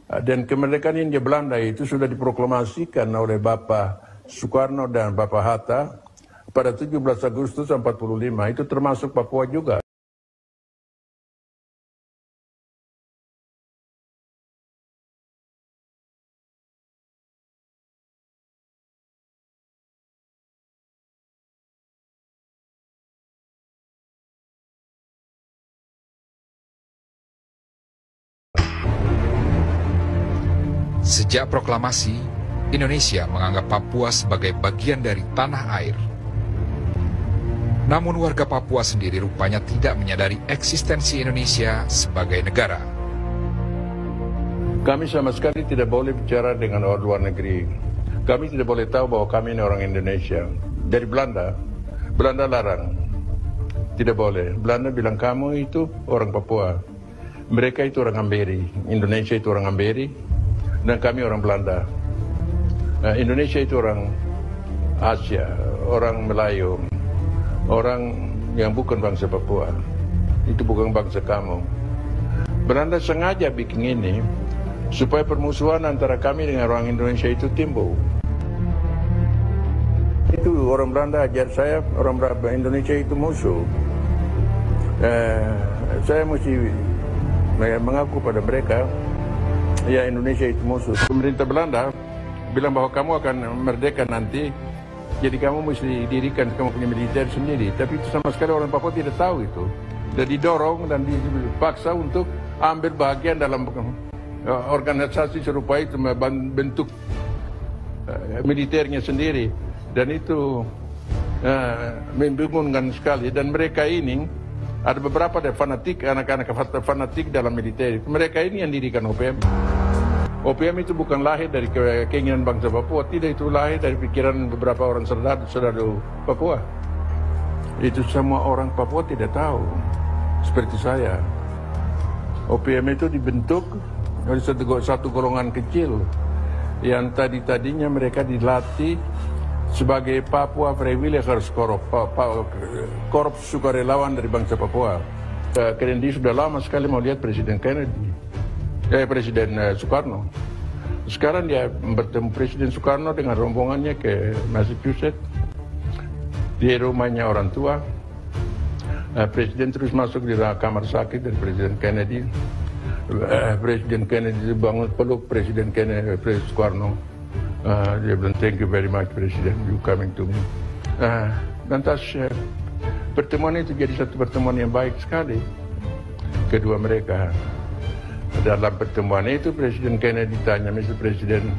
Dan kemerdekaan Hindia Belanda itu sudah diproklamasikan oleh Bapak Soekarno dan Bapak Hatta pada 17 Agustus 45, itu termasuk Papua juga. Sejak proklamasi, Indonesia menganggap Papua sebagai bagian dari tanah air. Namun warga Papua sendiri rupanya tidak menyadari eksistensi Indonesia sebagai negara. Kami sama sekali tidak boleh bicara dengan orang luar negeri. Kami tidak boleh tahu bahwa kami ini orang Indonesia. Dari Belanda, Belanda larang. Tidak boleh. Belanda bilang kamu itu orang Papua. Mereka itu orang Amberi. Indonesia itu orang Amberi. Dan kami orang Belanda. Nah, Indonesia itu orang Asia, orang Melayu, orang yang bukan bangsa Papua. Itu bukan bangsa kamu. Belanda sengaja bikin ini supaya permusuhan antara kami dengan orang Indonesia itu timbul. Itu orang Belanda ajar saya, orang Indonesia itu musuh. Saya mesti mengaku pada mereka, ya Indonesia itu musuh. Pemerintah Belanda bilang bahwa kamu akan merdeka nanti, jadi kamu mesti dirikan, kamu punya militer sendiri. Tapi itu sama sekali orang Papua tidak tahu itu. Dan didorong dan dipaksa untuk ambil bagian dalam organisasi serupa itu, bentuk militernya sendiri. Dan itu membingungkan sekali. Dan mereka ini, ada beberapa fanatik, anak-anak fanatik dalam militer. Mereka ini yang dirikan OPM. OPM itu bukan lahir dari keinginan bangsa Papua, tidak, itu lahir dari pikiran beberapa orang saudara Papua. Itu semua orang Papua tidak tahu, seperti saya. OPM itu dibentuk oleh satu golongan kecil yang tadinya mereka dilatih sebagai Papua Vrijwilligers Korps sukarelawan dari bangsa Papua. Kennedy sudah lama sekali mau lihat Presiden Soekarno. Sekarang dia bertemu Presiden Soekarno dengan rombongannya ke Massachusetts, di rumahnya orang tua. Presiden terus masuk di kamar sakit dari Presiden Kennedy. Presiden Kennedy bangun peluk Presiden Soekarno. Dia bilang, thank you very much Presiden, you coming to me. Lantas pertemuan itu jadi satu pertemuan yang baik sekali kedua mereka. Dalam pertemuan itu Presiden Kennedy tanya, Mr. Presiden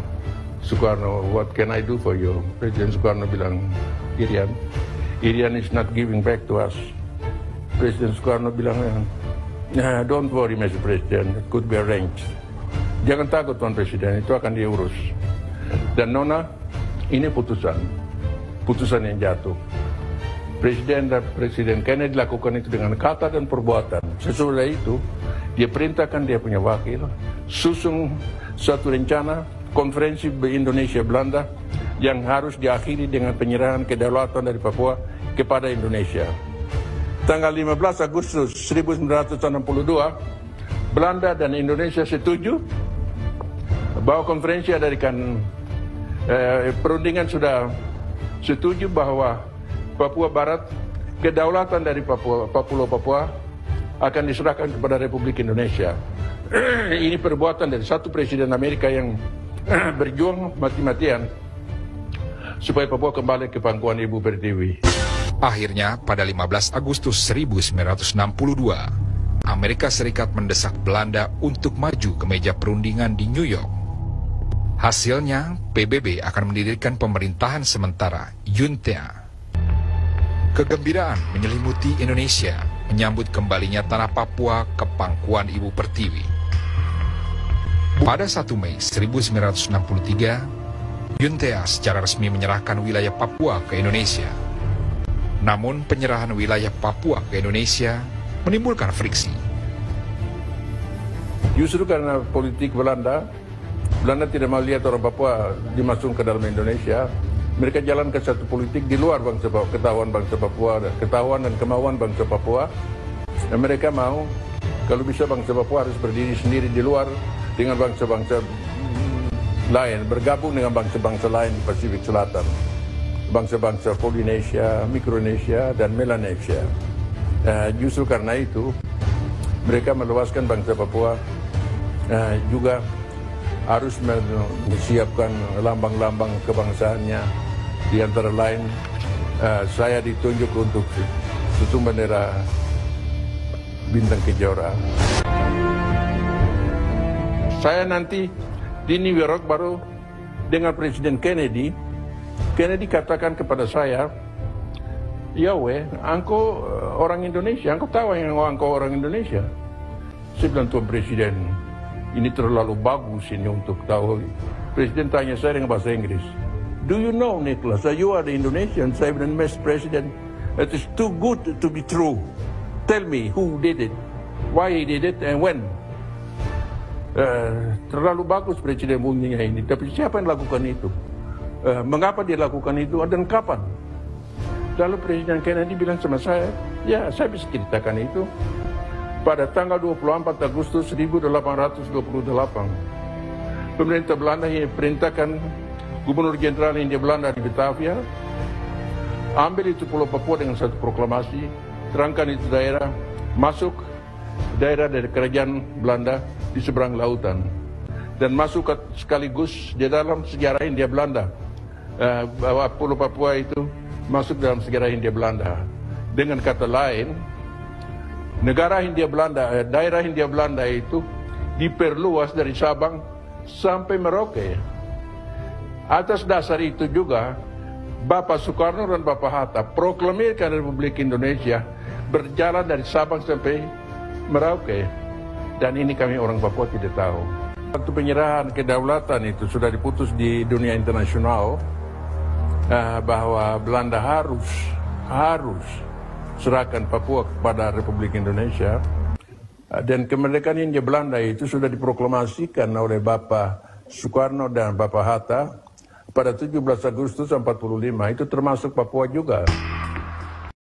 Soekarno, what can I do for you? Presiden Soekarno bilang, Irian is not giving back to us. Presiden Soekarno bilang, don't worry Mr. President, it could be arranged. Jangan takut Tuan Presiden, itu akan diurus. Dan Nona, ini putusan yang jatuh. Presiden Kennedy lakukan itu dengan kata dan perbuatan. Sesudah itu, dia perintahkan dia punya wakil, susun suatu rencana konferensi Indonesia-Belanda yang harus diakhiri dengan penyerahan kedaulatan dari Papua kepada Indonesia. Tanggal 15 Agustus 1962, Belanda dan Indonesia setuju bahwa konferensi adakan perundingan sudah setuju bahwa Papua Barat, kedaulatan dari Papua akan diserahkan kepada Republik Indonesia. Ini perbuatan dari satu presiden Amerika yang berjuang mati-matian supaya Papua kembali ke pangkuan Ibu Pertiwi. Akhirnya pada 15 Agustus 1962, Amerika Serikat mendesak Belanda untuk maju ke meja perundingan di New York. Hasilnya, PBB akan mendirikan pemerintahan sementara, Junta. Kegembiraan menyelimuti Indonesia menyambut kembalinya tanah Papua ke pangkuan Ibu Pertiwi. Pada 1 Mei 1963, Junta secara resmi menyerahkan wilayah Papua ke Indonesia. Namun penyerahan wilayah Papua ke Indonesia menimbulkan friksi. Justru karena politik Belanda tidak mau lihat orang Papua dimasukkan ke dalam Indonesia. Mereka jalankan satu politik di luar bangsa Papua, ketahuan dan kemauan bangsa Papua. Dan mereka mau, kalau bisa bangsa Papua harus berdiri sendiri di luar dengan bangsa-bangsa lain, bergabung dengan bangsa-bangsa lain di Pasifik Selatan. Bangsa-bangsa Polinesia, Mikronesia, dan Melanesia. Justru karena itu, mereka meluaskan bangsa Papua juga harus menyiapkan lambang-lambang kebangsaannya. Di antara lain, saya ditunjuk untuk tutup bendera Bintang Kejora. Saya nanti di New York baru dengan Presiden Kennedy. Kennedy katakan kepada saya, Yahweh, engkau orang Indonesia, engkau tahu yang engkau orang Indonesia. Saya bilang, Tuan Presiden, ini terlalu bagus ini untuk tahu. Presiden tanya saya dengan bahasa Inggris, do you know, Nicholas, that you are the Indonesian? Saya bilang, Mr. President, it is too good to be true. Tell me who did it, why he did it, and when. Terlalu bagus Presiden bunyinya ini, tapi siapa yang lakukan itu? Mengapa dia lakukan itu dan kapan? Lalu Presiden Kennedy bilang sama saya, ya saya bisa ceritakan itu. Pada tanggal 24 Agustus 1828, pemerintah Belanda perintahkan Gubernur Jenderal Hindia Belanda di Batavia, ambil itu Pulau Papua dengan satu proklamasi, terangkan itu daerah, masuk daerah dari kerajaan Belanda di seberang lautan, dan masuk sekaligus di dalam sejarah Hindia Belanda, bahwa Pulau Papua itu masuk dalam sejarah Hindia Belanda. Dengan kata lain, negara Hindia Belanda, daerah Hindia Belanda itu diperluas dari Sabang sampai Merauke. Atas dasar itu juga Bapak Soekarno dan Bapak Hatta proklamirkan Republik Indonesia berjalan dari Sabang sampai Merauke. Dan ini kami orang Papua tidak tahu. Waktu penyerahan kedaulatan itu sudah diputus di dunia internasional, bahwa Belanda harus serahkan Papua kepada Republik Indonesia. Dan kemerdekaan Hindia Belanda itu sudah diproklamasikan oleh Bapak Soekarno dan Bapak Hatta pada 17 Agustus 45, itu termasuk Papua juga.